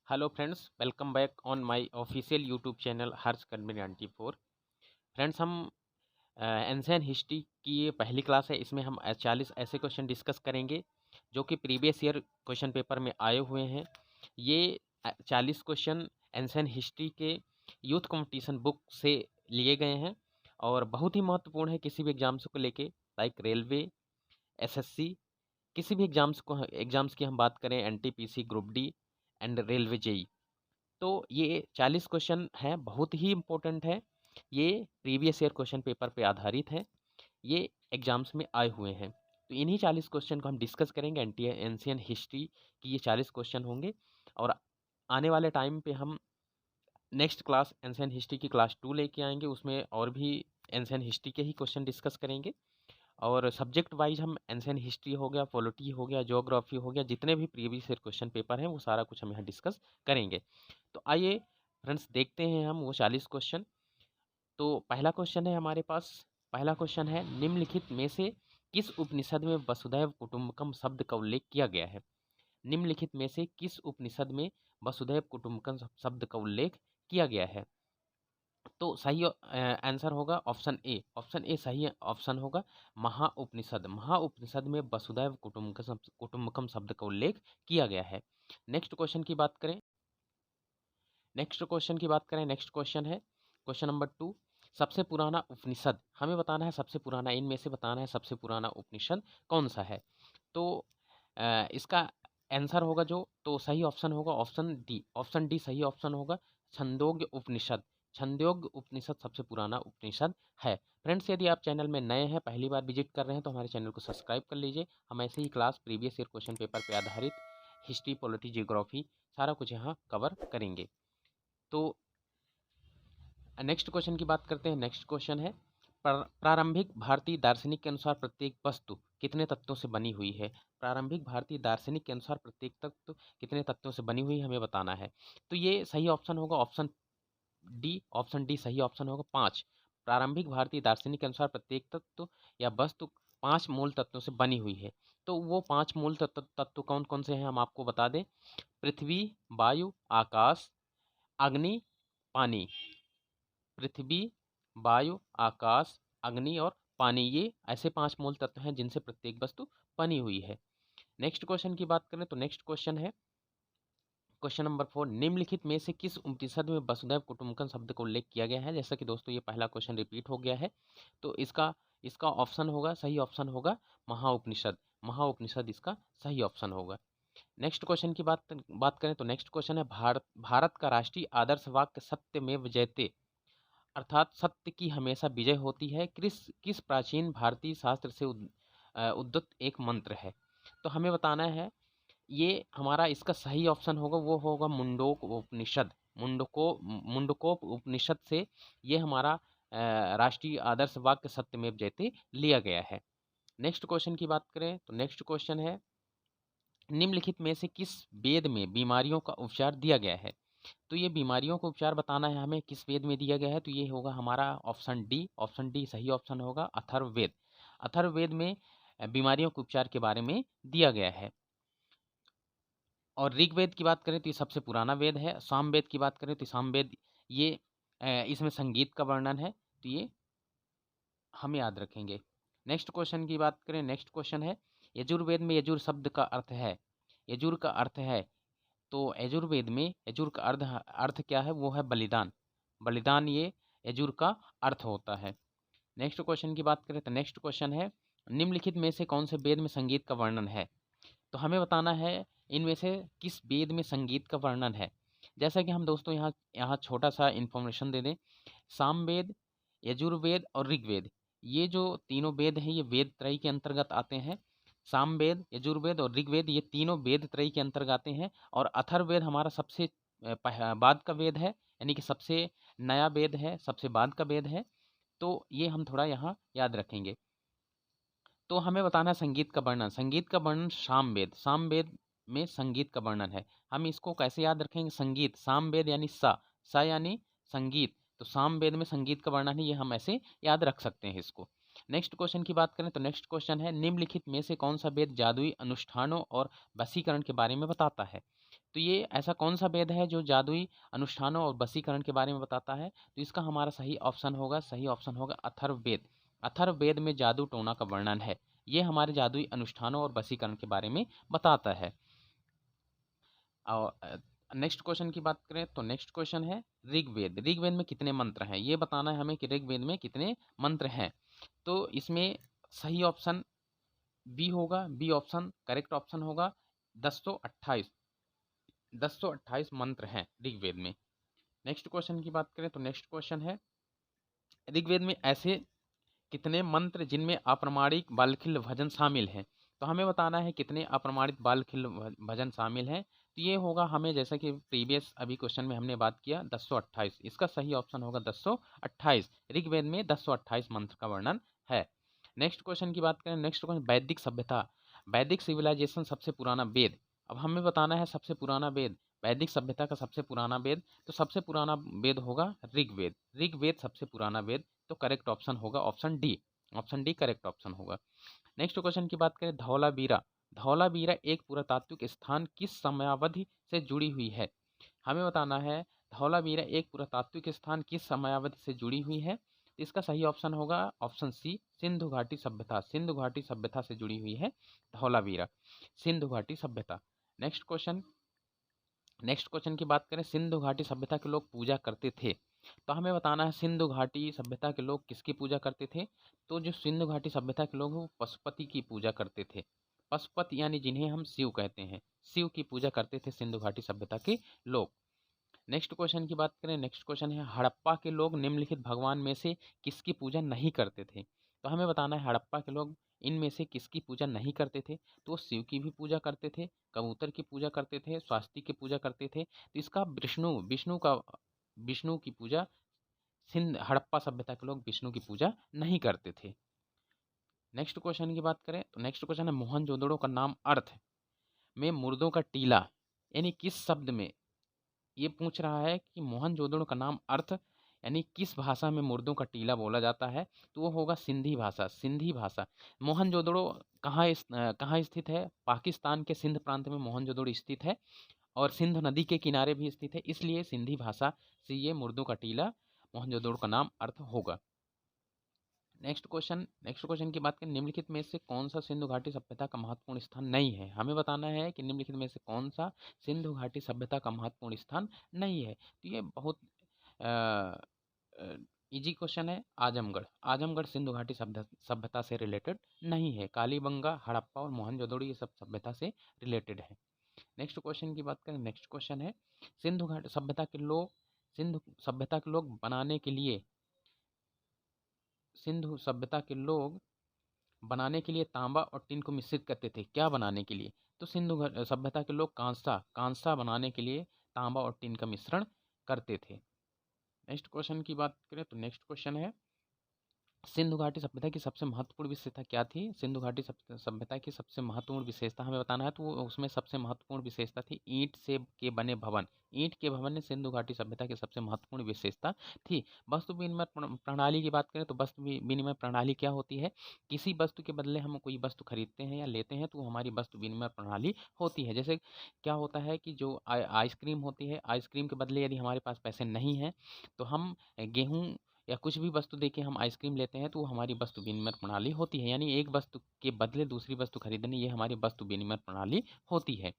Hello friends, welcome back on my official YouTube channel Harsh Kanvi 94। Friends, हम ancient history की ये पहली क्लास है। इसमें हम 40 ऐसे क्वेश्चन डिस्कस करेंगे जो कि प्रीवियस ईयर क्वेश्चन पेपर में आए हुए हैं। ये 40 क्वेश्चन एंशियंट हिस्ट्री के यूथ कंपटीशन बुक से लिए गए हैं और बहुत ही महत्वपूर्ण है किसी भी एग्जाम्स को लेके, लाइक रेलवे, एसएससी, किसी भी एग्जाम्स की हम बात करें, NTPC, group D and railway JE. तो ये 40 क्वेश्चन हैं, बहुत ही इम्पोर्टेंट है। ये प्रीवियस ईयर क्वेश्चन पेपर पे आधारित है। ये एग्जाम्स में आए हुए हैं। तो इन्हीं 40 क्वेश्चन को हम डिस्कस करेंगे। एंशियंट हिस्ट्री की ये 40 क्वेश्चन होंगे और आने वाले टाइम पे हम नेक्स्ट क्लास एंशियंट हिस्ट्री की क्लास 2 लेके आएंगे। उसमें और भी एंशियंट हिस्ट्री के ही क्वेश्चन डिस्कस करेंगे और सब्जेक्ट वाइज हम एंशियंट हिस्ट्री हो गया, पॉलिटी हो गया, ज्योग्राफी हो गया, जितने भी प्रीवियस ईयर क्वेश्चन पेपर हैं वो सारा कुछ हम यहाँ डिस्कस करेंगे। तो आइए फ्रेंड्स, देखते हैं हम वो 40 क्वेश्चन। तो पहला क्वेश्चन है हमारे पास। पहला क्वेश्चन है, निम्नलिखित में से किस उपनिषद में वसुधैव कुटुंबकम शब्द का उल्लेख किया गया है? निम्नलिखित में से किस उपनिषद में वसुधैव कुटुंबकम शब्द का उल्लेख किया गया है? तो सही आंसर होगा ऑप्शन ए। ऑप्शन ए सही ऑप्शन होगा। महाउपनिषद। महाउपनिषद में वसुधैव कुटुंबकम शब्द का उल्लेख किया गया है। नेक्स्ट क्वेश्चन की बात करें। नेक्स्ट क्वेश्चन है क्वेश्चन नंबर 2। सबसे पुराना उपनिषद, हमें बताना है सबसे पुराना, इनमें से बताना है सबसे पुराना उपनिषद कौन सा है। तो इसका आंसर होगा जो, तो सही ऑप्शन होगा ऑप्शन डी। ऑप्शन डी सही ऑप्शन होगा, छंदोग्य उपनिषद। छंदोग्य उपनिषद सबसे पुराना उपनिषद है। फ्रेंड्स, यदि आप चैनल में नए हैं, पहली बार विजिट कर रहे हैं, तो हमारे चैनल को सब्सक्राइब कर लीजिए। हम ऐसे ही class previous year question paper पे आधारित हिस्ट्री, पॉलिटी, जियोग्राफी सारा कुछ यहाँ कवर करेंगे। तो नेक्स्ट क्वेश्चन की बात करते हैं। नेक्स्ट क्वेश्चन है, प्रारंभिक भारतीय दार्शनिक के अनुसार प्रत्येक वस्तु कितने तत्वों से बनी हुई है? प्रारंभिक भारतीय दार्शनिक के अनुसार प्रत्येक तत्व कितने तत्वों से बनी हुई है, हमें बताना है। तो ये सही ऑप्शन होगा ऑप्शन डी। ऑप्शन डी सही ऑप्शन होगा, 5। प्रारंभिक भारतीय दार्शनिक के अनुसार प्रत्येक तत्व या वस्तु 5 मूल तत्वों से बनी हुई है। तो वो 5 मूल तत्व कौन कौन से हैं हम आपको बता दें। पृथ्वी, वायु, आकाश, अग्नि, पानी। पृथ्वी, वायु, आकाश, अग्नि और पानी, ये ऐसे 5 मूल तत्व हैं जिनसे प्रत्येक वस्तु बनी हुई है। नेक्स्ट क्वेश्चन की बात करें तो नेक्स्ट क्वेश्चन है क्वेश्चन नंबर 4। निम्नलिखित में से किस उपनिषद में वसुधैव कुटुंबकम शब्द का उल्लेख किया गया है? जैसा कि दोस्तों ये पहला क्वेश्चन रिपीट हो गया है, तो इसका इसका ऑप्शन होगा, सही ऑप्शन होगा महाउपनिषद। महाउपनिषद इसका सही ऑप्शन होगा। नेक्स्ट क्वेश्चन की बात करें तो नेक्स्ट क्वेश्चन है, भारत का राष्ट्रीय आदर्श वाक्य सत्यमेव जयते, अर्थात सत्य की हमेशा विजय होती है, किस किस प्राचीन भारतीय शास्त्र से उद्धृत एक मंत्र है? तो हमें बताना है, ये हमारा इसका सही ऑप्शन होगा, वो होगा मुंडोक उपनिषद। मुंडकोप उपनिषद से ये हमारा राष्ट्रीय आदर्श वाक्य सत्यमेव जयते लिया गया है। नेक्स्ट क्वेश्चन की बात करें तो नेक्स्ट क्वेश्चन है, निम्नलिखित में से किस वेद में बीमारियों का उपचार दिया गया है? तो ये बीमारियों का उपचार बताना है हमें, किस वेद में दिया गया है, तो ये होगा हमारा ऑप्शन डी। ऑप्शन डी सही ऑप्शन होगा, अथर्ववेद। अथर्ववेद में बीमारियों के उपचार के बारे में दिया गया है। और ऋग्वेद की बात करें तो ये सबसे पुराना वेद है। सामवेद की बात करें तो सामवेद, ये इसमें संगीत का वर्णन है, तो ये हम याद रखेंगे। नेक्स्ट क्वेश्चन की बात करें, नेक्स्ट क्वेश्चन है, यजुर्वेद में यजुर शब्द का अर्थ है, यजुर का अर्थ है, तो यजुर्वेद में यजुर का अर्थ क्या है, वो है बलिदान। बलिदान ये यजुर का अर्थ होता है। नेक्स्ट क्वेश्चन की बात करें तो नेक्स्ट क्वेश्चन है, निम्नलिखित में से कौन से वेद में संगीत का वर्णन है? तो हमें बताना है इनमें से किस वेद में संगीत का वर्णन है। जैसा कि हम दोस्तों यहाँ यहाँ छोटा सा इन्फॉर्मेशन दे दें, सामवेद, यजुर्वेद और ऋग्वेद, ये जो तीनों वेद हैं ये वेद त्रयी के अंतर्गत आते हैं। सामवेद, यजुर्वेद और ऋग्वेद ये तीनों वेद त्रयी के अंतर्गत आते हैं। और अथर्ववेद हमारा सबसे बाद का वेद है, यानी कि सबसे नया वेद है, सबसे बाद का वेद है। तो ये हम थोड़ा यहाँ याद रखेंगे। तो हमें बताना है संगीत का वर्णन। संगीत का वर्णन सामवेद, सामवेद में संगीत का वर्णन है। हम इसको कैसे याद रखेंगे? संगीत, सामवेद यानी सा यानी संगीत, तो सामवेद में संगीत का वर्णन है, ये हम ऐसे याद रख सकते हैं इसको। नेक्स्ट क्वेश्चन की बात करें तो नेक्स्ट क्वेश्चन है, निम्नलिखित में से कौन सा वेद जादुई अनुष्ठानों और वशीकरण के बारे में बताता है? तो ये ऐसा कौन सा वेद है जो जादुई अनुष्ठानों और वशीकरण के बारे में बताता है? तो इसका हमारा सही ऑप्शन होगा अथर्ववेद। अथर्ववेद में जादू टोना का वर्णन है। ये हमारे जादुई अनुष्ठानों और वशीकरण के बारे में बताता है। और नेक्स्ट क्वेश्चन की बात करें तो नेक्स्ट क्वेश्चन है ऋग्वेद। ऋग्वेद में कितने मंत्र हैं? ये बताना है हमें कि ऋग्वेद में कितने मंत्र हैं। तो इसमें सही ऑप्शन बी होगा। बी ऑप्शन करेक्ट ऑप्शन होगा। 1028 मंत्र हैं ऋग्वेद में। नेक्स्ट क्वेश्चन की बात करें तो नेक्स्ट क्वेश्चन है ऋग्वेद में ऐसे कितने मंत्र जिनमें अप्रमाणिक बालखिल भजन शामिल हैं? तो हमें बताना है कितने अप्रमाणित बालखिल भजन शामिल हैं। तो ये होगा हमें, जैसा कि प्रीवियस अभी क्वेश्चन में हमने बात किया, 1028। इसका सही ऑप्शन होगा 1028। ऋग्वेद में 1028 मंत्र का वर्णन है। नेक्स्ट क्वेश्चन की बात करें, नेक्स्ट क्वेश्चन वैदिक सभ्यता, वैदिक सिविलाइजेशन सबसे पुराना वेद। अब हमें बताना है सबसे पुराना वेद, वैदिक सभ्यता का सबसे पुराना वेद। तो सबसे पुराना वेद होगा ऋग्वेद। ऋग्वेद सबसे पुराना वेद। तो करेक्ट ऑप्शन होगा option D. Option D correct option होगा। नेक्स्ट क्वेश्चन की बात करें धौलावीरा। धौलावीरा एक पुरातात्विक स्थान किस समयावधि से जुड़ी हुई है? हमें बताना है धौलावीरा एक पुरातात्विक स्थान किस समयावधि से जुड़ी हुई है। इसका सही ऑप्शन होगा ऑप्शन सी, सिंधु घाटी सभ्यता। सिंधु घाटी सभ्यता से जुड़ी हुई है धौलावीरा, सिंधु घाटी सभ्यता। नेक्स्ट क्वेश्चन, नेक्स्ट क्वेश्चन की बात करें सिंधु घाटी सभ्यता के लोग पूजा करते थे। तो हमें बताना है सिंधु घाटी सभ्यता के लोग किसकी पूजा करते थे। तो जो सिंधु घाटी सभ्यता के लोग हैं वो पशुपति की पूजा करते थे। पशुपति यानी जिन्हें हम शिव कहते हैं, शिव की पूजा करते थे सिंधु घाटी सभ्यता के लोग। नेक्स्ट क्वेश्चन की बात करें, नेक्स्ट क्वेश्चन है हड़प्पा के लोग निम्नलिखित भगवान में से किसकी पूजा नहीं करते थे? तो हमें बताना है हड़प्पा के लोग इनमें से किसकी पूजा नहीं करते थे। तो वो शिव की भी पूजा करते थे, कबूतर की पूजा करते थे, स्वास्तिक की पूजा करते थे। तो इसका विष्णु की पूजा, सिंध हड़प्पा सभ्यता के लोग विष्णु की पूजा नहीं करते थे। नेक्स्ट क्वेश्चन की बात करें तो नेक्स्ट क्वेश्चन है मोहनजोदड़ो का नाम अर्थ में मुर्दों का टीला यानी किस शब्द में, ये पूछ रहा है कि मोहनजोदड़ो का नाम अर्थ यानी किस भाषा में मुर्दों का टीला बोला जाता है। तो वो होगा सिंधी भाषा, सिंधी भाषा। मोहनजोदड़ो कहाँ स्थित है? पाकिस्तान के सिंध प्रांत में मोहनजोदड़ो स्थित है और सिंध नदी के किनारे भी स्थित है, इसलिए सिंधी भाषा से ये मुर्दों का टीला मोहनजोदड़ो का नाम अर्थ होगा। नेक्स्ट क्वेश्चन की बात करें निम्नलिखित में से कौन सा सिंधु घाटी सभ्यता का महत्वपूर्ण स्थान नहीं है? हमें बताना है कि निम्नलिखित में से कौन सा सिंधु घाटी सभ्यता का महत्वपूर्ण स्थान नहीं है। तो ये बहुत इजी क्वेश्चन है। आजमगढ़, आजमगढ़ सिंधु घाटी सभ्यता से रिलेटेड नहीं है। कालीबंगा, हड़प्पा और मोहनजोदड़ो ये सब सभ्यता से रिलेटेड है। नेक्स्ट क्वेश्चन की बात करें, नेक्स्ट क्वेश्चन है सिंधु घाटी सभ्यता के लोग, सिंधु सभ्यता के लोग बनाने के लिए, सिंधु सभ्यता के लोग बनाने के लिए तांबा और टिन को मिश्रित करते थे। क्या बनाने के लिए? तो सभ्यता के लोग कांसा बनाने के लिए तांबा और टिन का मिश्रण करते थे। नेक्स्ट क्वेश्चन की बात करें तो नेक्स्ट क्वेश्चन है सिंधु घाटी सभ्यता की सबसे महत्वपूर्ण विशेषता क्या थी? सिंधु घाटी सभ्यता की सबसे महत्वपूर्ण विशेषता हमें बताना है। तो उसमें सबसे महत्वपूर्ण विशेषता थी ईंट से के बने भवन। ईंट के भवन ने सिंधु घाटी सभ्यता की सबसे महत्वपूर्ण विशेषता थी। वस्तु विनिमय प्रणाली की बात करें तो वस्तु विनिमय प्रणाली क्या होती है? किसी वस्तु के बदले हम कोई वस्तु खरीदते हैं या लेते हैं तो हमारी वस्तु विनिमय प्रणाली होती है। जैसे क्या होता है कि जो आइसक्रीम होती है, आइसक्रीम के बदले यदि हमारे पास पैसे नहीं हैं तो हम गेहूँ या कुछ भी वस्तु देके हम आइसक्रीम लेते हैं तो वो हमारी वस्तु विनिमय प्रणाली होती है। यानी एक वस्तु के बदले दूसरी वस्तु खरीदने, ये हमारी वस्तु विनिमय प्रणाली होती है।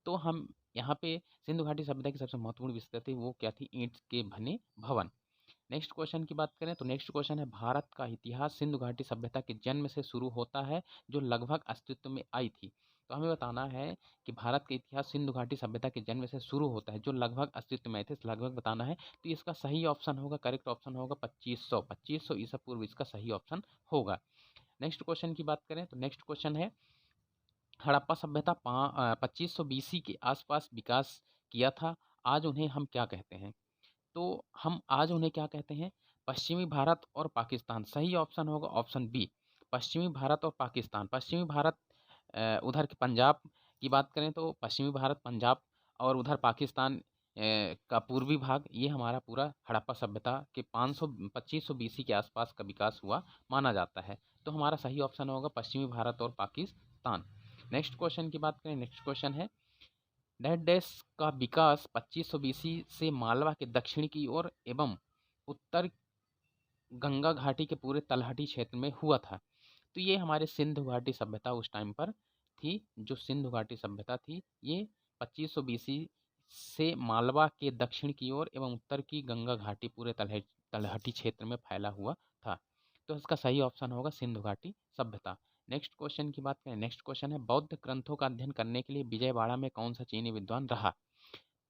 तो हम यहाँ पे सिंधु घाटी सभ्यता की सबसे महत्वपूर्ण विशेषता थी वो क्या थी? ईंट के बने भवन। नेक्स्ट क्वेश्चन की बात करें तो नेक्स्ट क्वेश्चन है भारत का इतिहास सिंधु घाटी सभ्यता के जन्म से शुरू होता है जो लगभग अस्तित्व में आई थी। तो हमें बताना है कि भारत का इतिहास सिंधु घाटी सभ्यता के जन्म से शुरू होता है जो लगभग अस्तित्व में आए थे, लगभग बताना है। तो इसका सही ऑप्शन होगा, करेक्ट ऑप्शन होगा 2500 ईसा पूर्व, इसका सही ऑप्शन होगा। नेक्स्ट क्वेश्चन की बात करें तो नेक्स्ट क्वेश्चन है हड़प्पा सभ्यता 2500 BC के आसपास विकास किया था, आज उन्हें हम क्या कहते हैं? तो हम आज उन्हें क्या कहते हैं? पश्चिमी भारत और पाकिस्तान। सही ऑप्शन होगा ऑप्शन बी, पश्चिमी भारत और पाकिस्तान। पश्चिमी भारत उधर के पंजाब की बात करें तो पश्चिमी भारत पंजाब, और उधर पाकिस्तान का पूर्वी भाग, ये हमारा पूरा हड़प्पा सभ्यता के 2500 BC के आसपास का विकास हुआ माना जाता है। तो हमारा सही ऑप्शन होगा पश्चिमी भारत और पाकिस्तान। नेक्स्ट क्वेश्चन की बात करें, नेक्स्ट क्वेश्चन है डैश डैश का विकास 2500 बीसी से मालवा के दक्षिण की ओर एवं उत्तर गंगा घाटी के पूरे तलहटी क्षेत्र में हुआ था। तो ये हमारे सिंधु घाटी सभ्यता उस टाइम पर थी। जो सिंधु घाटी सभ्यता थी ये 2500 बीसी से मालवा के दक्षिण की ओर एवं उत्तर की गंगा घाटी पूरे तलहटी क्षेत्र में फैला हुआ था। तो इसका सही ऑप्शन होगा सिंधु घाटी सभ्यता। नेक्स्ट क्वेश्चन की बात करें। नेक्स्ट क्वेश्चन है बौद्ध ग्रंथों का अध्ययन करने के लिए विजयवाड़ा में कौन सा चीनी विद्वान रहा।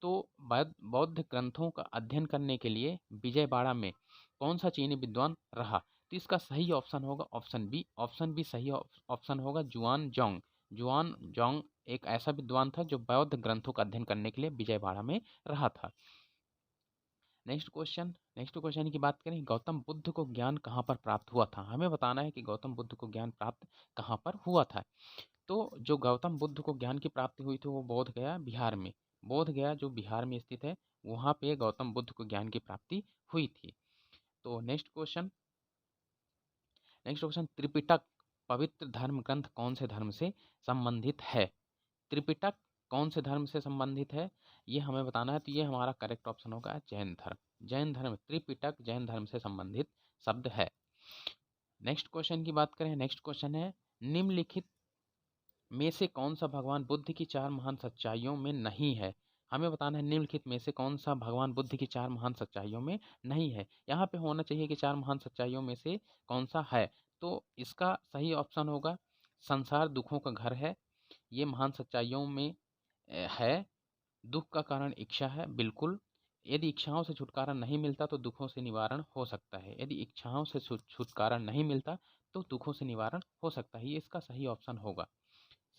तो बौद्ध ग्रंथों का अध्ययन करने के लिए विजयवाड़ा में कौन सा चीनी विद्वान रहा। तो इसका सही ऑप्शन होगा ऑप्शन बी। ऑप्शन बी सही ऑप्शन होगा जुआन जोंग। जुआन जोंग एक ऐसा विद्वान था जो बौद्ध ग्रंथों का अध्ययन करने के लिए विजयवाड़ा में रहा था। नेक्स्ट क्वेश्चन की बात करें। गौतम बुद्ध को ज्ञान कहाँ पर प्राप्त हुआ था। हमें बताना है कि गौतम बुद्ध को ज्ञान प्राप्त कहाँ पर हुआ था। तो जो गौतम बुद्ध को ज्ञान की प्राप्ति हुई थी वो बोध गया बिहार में। बोध गया जो बिहार में स्थित है वहाँ पे गौतम बुद्ध को ज्ञान की प्राप्ति हुई थी। तो नेक्स्ट क्वेश्चन त्रिपिटक पवित्र धर्म ग्रंथ कौन से धर्म से संबंधित है। त्रिपिटक कौन से धर्म से संबंधित है ये हमें बताना है। तो ये हमारा करेक्ट ऑप्शन होगा जैन धर्म। जैन धर्म त्रिपिटक जैन धर्म से संबंधित शब्द है। नेक्स्ट क्वेश्चन की बात करें। नेक्स्ट क्वेश्चन है निम्नलिखित में से कौन सा भगवान बुद्ध की चार महान सच्चाइयों में नहीं है। हमें बताना है निम्नलिखित में से कौन सा भगवान बुद्ध की चार महान सच्चाइयों में नहीं है। यहाँ पे होना चाहिए कि चार महान सच्चाइयों में से कौन सा है। तो इसका सही ऑप्शन होगा संसार दुखों का घर है। ये महान सच्चाइयों में है। दुख का कारण इच्छा है बिल्कुल। यदि इच्छाओं से छुटकारा नहीं मिलता तो दुखों से निवारण हो सकता है। यदि इच्छाओं से छुटकारा नहीं मिलता तो दुखों से निवारण हो सकता है। ये इसका सही ऑप्शन होगा।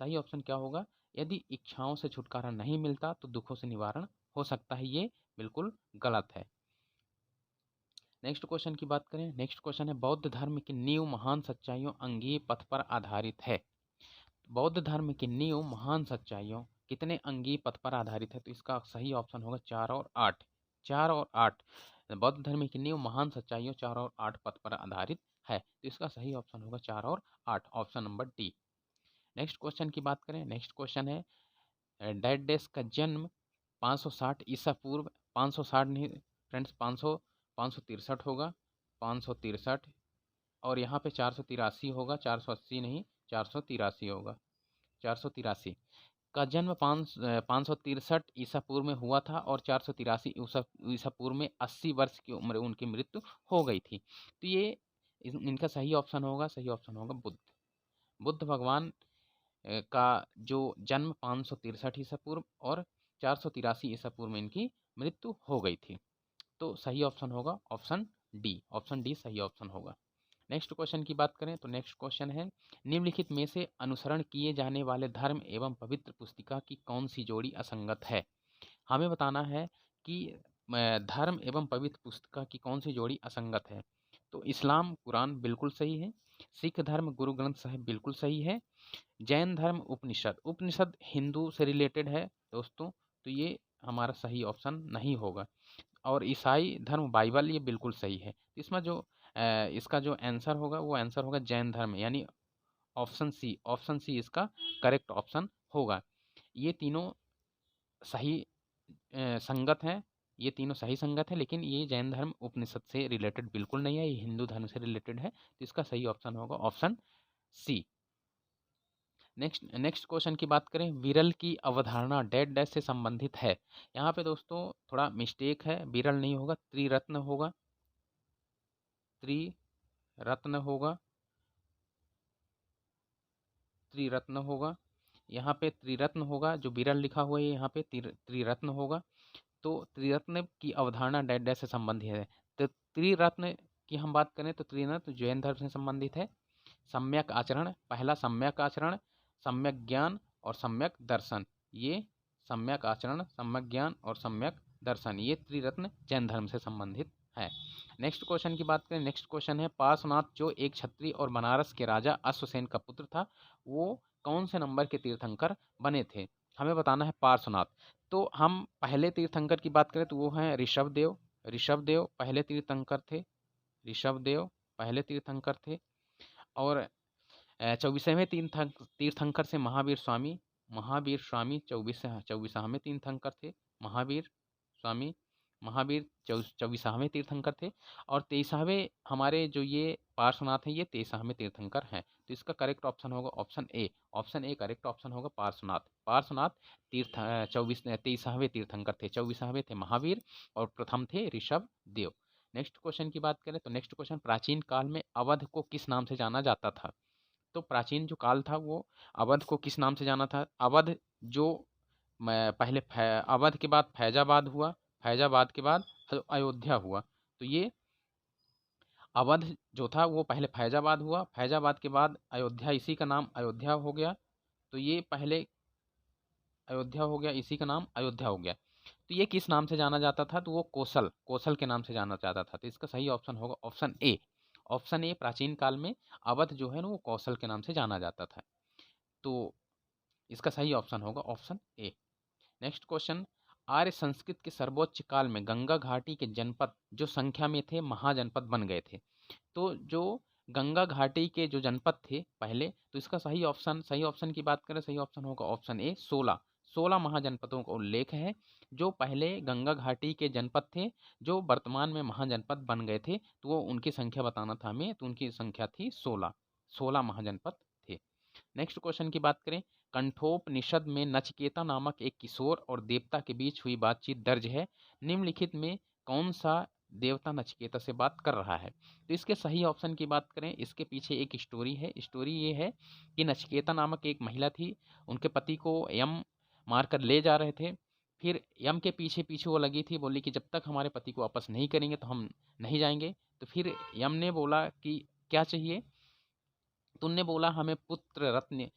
सही ऑप्शन क्या होगा। यदि इच्छाओं से छुटकारा नहीं मिलता तो दुखों से निवारण हो सकता है। ये बिल्कुल गलत है। नेक्स्ट क्वेश्चन की बात करें। नेक्स्ट क्वेश्चन है बौद्ध धर्म की नींव महान सच्चाइयों अंगीय पथ पर आधारित है। बौद्ध धर्म की नींव महान सच्चाइयों कितने अंगीय पथ पर आधारित है। तो इसका सही ऑप्शन होगा 4 और 8। 4 और 8 बौद्ध धर्म की नींव महान सच्चाइयों 4 और 8 पथ पर आधारित है। तो इसका सही ऑप्शन होगा 4 और 8 option number D. Next question की बात करें। नेक्स्ट क्वेश्चन है डैड डैश का जन्म 560 ईसा पूर्व 560 नहीं फ्रेंड्स 563 होगा 563 और यहाँ पे 483 होगा 480 नहीं 483 होगा 483 का जन्म 563 ईसा पूर्व में हुआ था और 483 ईसा पूर्व में 80 वर्ष की उम्र उनकी मृत्यु हो गई थी। तो ये इनका सही ऑप्शन होगा बुद्ध। बुद्ध भगवान का जो जन्म 563 ईसा पूर्व और 483 ईसा पूर्व में इनकी मृत्यु हो गई थी। तो सही ऑप्शन होगा ऑप्शन डी। ऑप्शन डी सही ऑप्शन होगा। नेक्स्ट क्वेश्चन की बात करें तो नेक्स्ट क्वेश्चन है निम्नलिखित में से अनुसरण किए जाने वाले धर्म एवं पवित्र पुस्तिका की कौन सी जोड़ी असंगत है। हमें बताना है कि धर्म एवं पवित्र पुस्तिका की कौन सी जोड़ी असंगत है। तो इस्लाम कुरान बिल्कुल सही है। सिख धर्म गुरु ग्रंथ साहिब बिल्कुल सही है। जैन धर्म उपनिषद हिंदू से रिलेटेड है दोस्तों। तो ये हमारा सही ऑप्शन नहीं होगा। और ईसाई धर्म बाइबल ये बिल्कुल सही है। इसमें जो इसका जो आंसर होगा वो आंसर होगा जैन धर्म यानी ऑप्शन सी इसका करेक्ट ऑप्शन होगा। ये तीनों सही संगत हैं। ये तीनों सही संगत है लेकिन ये जैन धर्म उपनिषद से रिलेटेड बिल्कुल नहीं है। ये हिंदू धर्म से रिलेटेड है। तो इसका सही ऑप्शन होगा ऑप्शन सी। नेक्स्ट क्वेश्चन की बात करें। विरल की अवधारणा डैड डैश से संबंधित है। यहाँ पे दोस्तों थोड़ा मिस्टेक है। विरल नहीं होगा त्रिरत्न होगा। त्रिरत्न होगा त्रिरत्न होगा। यहाँ पे त्रिरत्न होगा। जो विरल लिखा हुआ है यहाँ पे त्रिरत्न होगा। तो त्रिरत्न की अवधारणा डैड डैश से संबंधित है। तो त्रिरत्न की हम बात करें तो त्रिरत्न जैन धर्म से संबंधित है। सम्यक आचरण पहला सम्यक आचरण सम्यक ज्ञान और सम्यक दर्शन। ये सम्यक आचरण सम्यक ज्ञान और सम्यक दर्शन ये त्रिरत्न जैन धर्म से संबंधित है। नेक्स्ट क्वेश्चन की बात करें। नेक्स्ट क्वेश्चन है पार्श्वनाथ जो एक क्षत्रिय और बनारस के राजा अश्वसेन का पुत्र था वो कौन से नंबर के तीर्थंकर बने थे। हमें बताना है पार्श्वनाथ। तो हम पहले तीर्थंकर की बात करें तो वो हैं ऋषभदेव। ऋषभदेव पहले तीर्थंकर थे। ऋषभदेव पहले तीर्थंकर थे। और 24वें तीर्थंकर से महावीर स्वामी महावीर स्वामी 24वें तीर्थंकर थे। महावीर 24वें तीर्थंकर थे। और 23वें हमारे जो ये पार्श्वनाथ हैं, ये 23वें तीर्थंकर हैं। तो इसका करेक्ट ऑप्शन होगा option A. Option A correct option होगा पार्श्वनाथ। पार्श्वनाथ 23वें तीर्थंकर थे। 24वें थे महावीर और प्रथम थे ऋषभ देव। नेक्स्ट क्वेश्चन की बात करें तो नेक्स्ट क्वेश्चन, प्राचीन काल में अवध को किस नाम से जाना जाता था? तो प्राचीन जो काल था वो अवध को किस नाम से जाना था? अवध जो पहले अवध के बाद फैजाबाद हुआ, फैजाबाद के बाद अयोध्या हुआ। तो ये अवध जो था वो पहले फैजाबाद हुआ, फैजाबाद के बाद अयोध्या, इसी का नाम अयोध्या हो गया। तो ये पहले अयोध्या हो गया, इसी का नाम अयोध्या हो गया। तो ये किस नाम से जाना जाता था? तो वो कोसल के नाम से जाना जाता था। तो इसका सही ऑप्शन होगा ऑप्शन ए। ऑप्शन ए, प्राचीन काल में अवध जो है ना वो कौशल के नाम से जाना जाता था। तो इसका सही ऑप्शन होगा ऑप्शन ए। नेक्स्ट क्वेश्चन, आर्य संस्कृत के सर्वोच्च काल में गंगा घाटी के जनपद जो संख्या में थे महाजनपद बन गए थे। तो जो गंगा घाटी के जो जनपद थे पहले, तो इसका सही ऑप्शन की बात करें, सही ऑप्शन होगा ऑप्शन ए 16 महाजनपदों का उल्लेख है जो पहले गंगा घाटी के जनपद थे, जो वर्तमान में महाजनपद बन गए थे। तो वो उनकी संख्या बताना था हमें, तो उनकी संख्या थी 16 महाजनपद थे। नेक्स्ट क्वेश्चन की बात करें, कंठोपनिषद में नचिकेता नामक एक किशोर और देवता के बीच हुई बातचीत दर्ज है। निम्नलिखित में कौन सा देवता नचिकेता से बात कर रहा है? तो इसके सही ऑप्शन की बात करें, इसके पीछे एक स्टोरी है। स्टोरी ये है कि नचिकेता नामक एक महिला थी, उनके पति को यम मारकर ले जा रहे थे। फिर यम के पीछे पीछे वो लगी थी, बोली कि जब तक हमारे पति को वापस नहीं करेंगे तो हम नहीं जाएंगे। तो फिर यम ने बोला कि क्या चाहिए? तो उनने बोला हमें पुत्र रत्न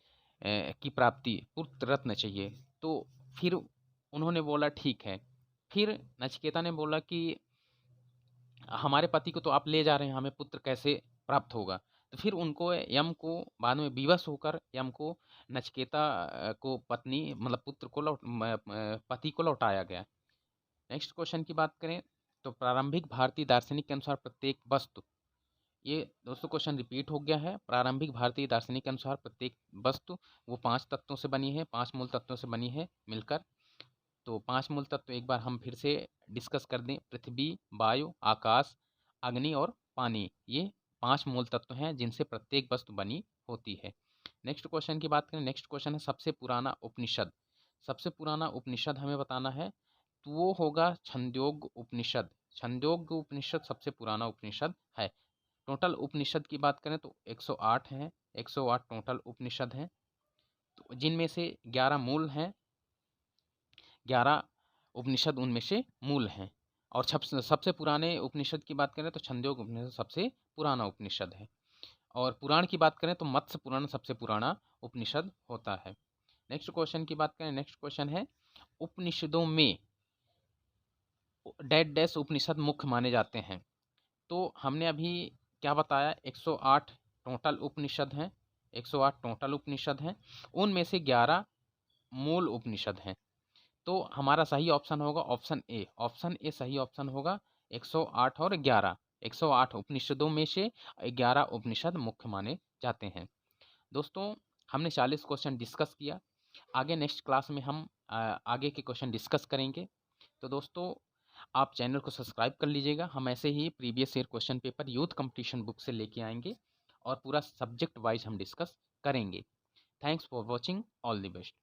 की प्राप्ति, पुत्र रत्न चाहिए। तो फिर उन्होंने बोला ठीक है। फिर नचिकेता ने बोला कि हमारे पति को तो आप ले जा रहे हैं, हमें पुत्र कैसे प्राप्त होगा? तो फिर उनको यम को बाद में विवश होकर यम को नचिकेता को पत्नी मतलब पुत्र को पति को लौटाया गया। नेक्स्ट क्वेश्चन की बात करें तो प्रारंभिक भारतीय दार्शनिक के अनुसार प्रत्येक वस्तु, ये दोस्तों क्वेश्चन रिपीट हो गया है। प्रारंभिक भारतीय दार्शनिक के अनुसार प्रत्येक वस्तु वो 5 तत्वों से बनी है, 5 मूल तत्वों से बनी है मिलकर। तो 5 मूल तत्व एक बार हम फिर से डिस्कस कर दें, पृथ्वी, वायु, आकाश, अग्नि और पानी। ये 5 मूल तत्व हैं जिनसे प्रत्येक वस्तु बनी होती है। नेक्स्ट क्वेश्चन की बात करें, नेक्स्ट क्वेश्चन है सबसे पुराना उपनिषद। सबसे पुराना उपनिषद हमें बताना है, तो वो होगा छंदोग्य उपनिषद। छंदोग्य उपनिषद सबसे पुराना उपनिषद है। टोटल उपनिषद की बात करें तो 108 हैं, 108 टोटल उपनिषद हैं। तो जिनमें से 11 मूल हैं, 11 उपनिषद उनमें से मूल हैं। और सबसे पुराने उपनिषद की बात करें तो छंदोग्य उपनिषद सबसे पुराना उपनिषद है। और पुराण की बात करें तो मत्स्य पुराण सबसे पुराना उपनिषद होता है। नेक्स्ट क्वेश्चन की बात करें, नेक्स्ट क्वेश्चन है उपनिषदों में डैश डैश उपनिषद मुख्य माने जाते हैं। तो हमने अभी क्या बताया, 108 टोटल उपनिषद हैं, 108 टोटल उपनिषद हैं, उनमें से 11 मूल उपनिषद हैं। तो हमारा सही ऑप्शन होगा ऑप्शन ए। ऑप्शन ए सही ऑप्शन होगा। 108 और 11, 108 उपनिषदों में से 11 उपनिषद मुख्य माने जाते हैं। दोस्तों हमने 40 क्वेश्चन डिस्कस किया। आगे नेक्स्ट क्लास में हम आगे के क्वेश्चन डिस्कस करेंगे। तो दोस्तों आप चैनल को सब्सक्राइब कर लीजिएगा। हम ऐसे ही previous year question paper youth competition book से लेके आएंगे और पूरा सब्जेक्ट वाइज हम डिस्कस करेंगे। Thanks for watching, all the best.